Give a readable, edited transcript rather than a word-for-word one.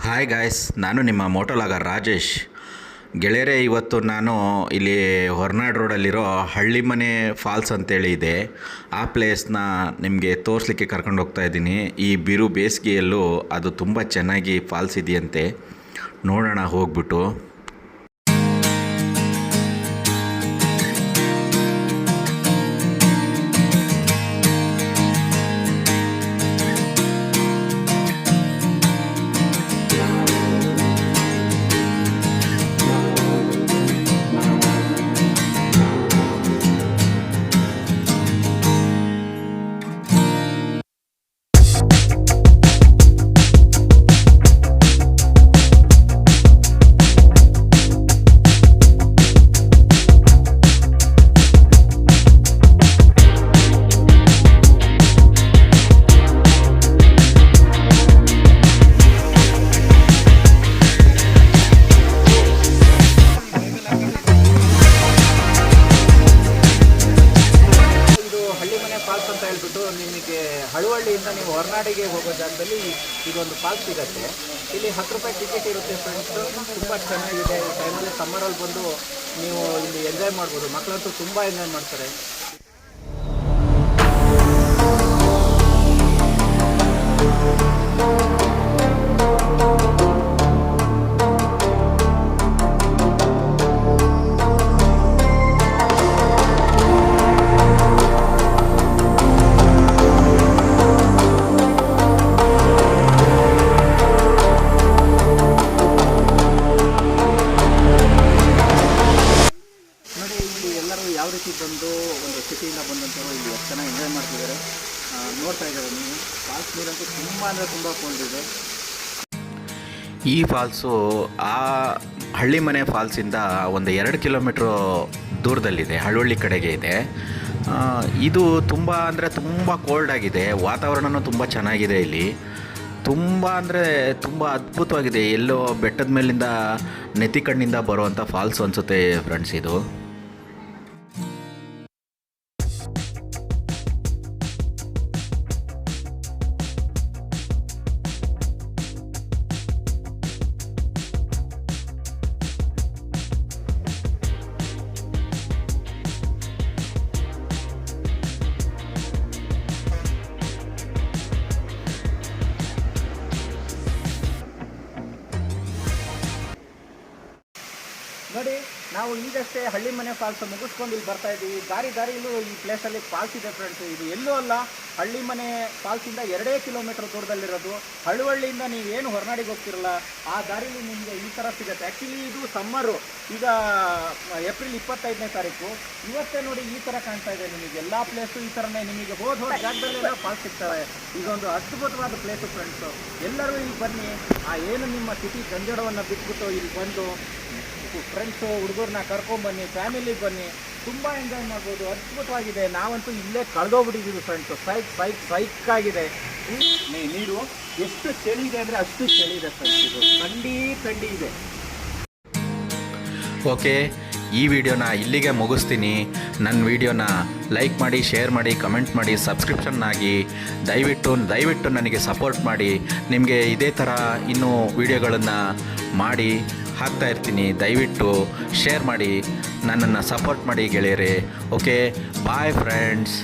Hi guys, ನಾನು ನಿಮ್ಮ ಮೋಟೋಲಾಗರ್ ರಾಜೇಶ್. ಗೆಳೆಯರೇ, ಇವತ್ತು ನಾನು ಇಲ್ಲಿ ಹೊರನಾಡು ರೋಡಲ್ಲಿರೋ ಹಳ್ಳಿಮನೆ ಫಾಲ್ಸ್ ಅಂತೇಳಿ ಇದೆ. ಆ ಪ್ಲೇಸ್ನ ನಿಮಗೆ ತೋರಿಸ್ಲಿಕ್ಕೆ ಕರ್ಕೊಂಡು ಹೋಗ್ತಾ ಇದ್ದೀನಿ. ಈ ಬಿರು ಬೇಸಿಗೆಯಲ್ಲೂ ಅದು ತುಂಬ ಚೆನ್ನಾಗಿ ಫಾಲ್ಸ್ ಇದೆಯಂತೆ. ನೋಡೋಣ ಹೋಗ್ಬಿಟ್ಟು. ಫಾಲ್ಸ್ ಅಂತ ಹೇಳ್ಬಿಟ್ಟು ನಿಮಗೆ ಹಳುವಳ್ಳಿಯಿಂದ ನೀವು ಹೊರನಾಡಿಗೆ ಹೋಗೋ ಜಾಗದಲ್ಲಿ ಇದೊಂದು ಫಾಲ್ಸ್ ಸಿಗುತ್ತೆ. ಇಲ್ಲಿ 10 ರೂಪಾಯಿ ಟಿಕೆಟ್ ಇರುತ್ತೆ ಫ್ರೆಂಡ್ಸ್. ತುಂಬ ಚೆನ್ನಾಗಿದೆ. ಈ ಟೈಮಲ್ಲಿ ಸಮ್ಮರಲ್ಲಿ ಬಂದು ನೀವು ಇಲ್ಲಿ ಎಂಜಾಯ್ ಮಾಡ್ಬೋದು. ಮಕ್ಕಳಂತೂ ತುಂಬ ಎಂಜಾಯ್ ಮಾಡ್ತಾರೆ. ಯಾವ ರೀತಿ ಬಂದು ಒಂದು ಸಿಟಿಯಿಂದ ಬಂದಂಥವ್ರು ಇಲ್ಲಿ ಎಷ್ಟು ಚೆನ್ನಾಗಿ ಎಂಜಾಯ್ ಮಾಡ್ತಿದ್ದಾರೆ ನೋಡ್ತಾ ಇದ್ದಾರೆ ನೀವು. ಫಾಲ್ಸ್ ನೀರಂತೂ ತುಂಬ ಅಂದರೆ ತುಂಬ ಕೋಲ್ಡ್ ಇದೆ. ಈ ಫಾಲ್ಸು ಆ ಹಳ್ಳಿಮನೆ ಫಾಲ್ಸಿಂದ ಒಂದು 2 ಕಿಲೋಮೀಟ್ರು ದೂರದಲ್ಲಿದೆ, ಹಳ್ಳಿ ಕಡೆಗೆ ಇದೆ. ಇದು ತುಂಬ ಅಂದರೆ ತುಂಬ ಕೋಲ್ಡ್ ಆಗಿದೆ. ವಾತಾವರಣವೂ ತುಂಬ ಚೆನ್ನಾಗಿದೆ. ಇಲ್ಲಿ ತುಂಬ ಅಂದರೆ ತುಂಬ ಅದ್ಭುತವಾಗಿದೆ. ಎಲ್ಲೋ ಬೆಟ್ಟದ ಮೇಲಿಂದ ನೆತ್ತಿ ಕಣ್ಣಿಂದ ಬರುವಂಥ ಫಾಲ್ಸು ಅನಿಸುತ್ತೆ ಫ್ರೆಂಡ್ಸ್ ಇದು. ನೋಡಿ, ನಾವು ಈಗಷ್ಟೇ ಹಳ್ಳಿಮನೆ ಫಾಲ್ಸ್ ಮುಗಿಸ್ಕೊಂಡು ಇಲ್ಲಿ ಬರ್ತಾ ಇದ್ದೀವಿ. ದಾರಿಲೂ ಈ ಪ್ಲೇಸಲ್ಲಿ ಫಾಲ್ಸ್ ಇದೆ ಫ್ರೆಂಡ್ಸ್. ಇದು ಎಲ್ಲೂ ಅಲ್ಲ, ಹಳ್ಳಿಮನೆ ಫಾಲ್ಸಿಂದ 2 ಕಿಲೋಮೀಟ್ರ್ ದೂರದಲ್ಲಿರೋದು. ಹಳುವಳ್ಳಿಯಿಂದ ನೀವೇನು ಹೊರನಾಡಿಗೆ ಹೋಗ್ತಿರಲ್ಲ, ಆ ದಾರಿಲಿ ನಿಮಗೆ ಈ ಥರ ಸಿಗುತ್ತೆ. ಆ್ಯಕ್ಚುಲಿ ಇದು ಸಮ್ಮರು, ಈಗ ಏಪ್ರಿಲ್ 25ನೇ ತಾರೀಕು. ಇವತ್ತೇ ನೋಡಿ ಈ ಥರ ಕಾಣ್ತಾ ಇದೆ ನಿಮಗೆ. ಎಲ್ಲ ಪ್ಲೇಸು ಈ ಥರನೇ ನಿಮಗೆ ಹೋದ ಜಾಗದಲ್ಲೆಲ್ಲ ಫಾಲ್ಸ್ ಸಿಗ್ತವೆ. ಇದೊಂದು ಅದ್ಭುತವಾದ ಪ್ಲೇಸು ಫ್ರೆಂಡ್ಸು. ಎಲ್ಲರೂ ಇಲ್ಲಿ ಬನ್ನಿ. ಏನು ನಿಮ್ಮ ಸಿಟಿ ಗಂಜಡವನ್ನು ಬಿಟ್ಬಿಟ್ಟು ಇಲ್ಲಿ ಬಂದು ಫ್ರೆಂಡ್ಸು ಹುಡುಗರನ್ನ ಕರ್ಕೊಂಬನ್ನಿ, ಫ್ಯಾಮಿಲಿ ಬನ್ನಿ, ತುಂಬ ಎಂಜಾಯ್ ಮಾಡ್ಬೋದು. ಅದ್ಭುತವಾಗಿದೆ. ನಾವಂತೂ ಇಲ್ಲೇ ಕಳೆದೋಗ್ಬಿಟ್ಟಿದ್ದೀವಿ ಫ್ರೆಂಡ್ಸು. ಸೈಕ್ ಆಗಿದೆ. ನೀರು ಎಷ್ಟು ಚಳಿ ಇದೆ ಅಂದರೆ ಅಷ್ಟು ಚಳಿ ಇದೆ ಫ್ರೆಂಡ್ಸ್. ಇದು ಥಂಡಿ ಇದೆ. ಓಕೆ, ಈ ವಿಡಿಯೋನ ಇಲ್ಲಿಗೆ ಮುಗಿಸ್ತೀನಿ. ನನ್ನ ವಿಡಿಯೋನ ಲೈಕ್ ಮಾಡಿ, ಶೇರ್ ಮಾಡಿ, ಕಮೆಂಟ್ ಮಾಡಿ, ಸಬ್ಸ್ಕ್ರಿಪ್ಷನ್ ಆಗಿ ದಯವಿಟ್ಟು ನನಗೆ ಸಪೋರ್ಟ್ ಮಾಡಿ. ನಿಮಗೆ ಇದೇ ಥರ ಇನ್ನೂ ವಿಡಿಯೋಗಳನ್ನು ಮಾಡಿ ಹಾಕ್ತಾ ಇರ್ತೀನಿ. ದಯವಿಟ್ಟು ಶೇರ್ ಮಾಡಿ, ನನ್ನನ್ನು ಸಪೋರ್ಟ್ ಮಾಡಿ ಗೆಳೆಯರೇ. Okay, bye friends.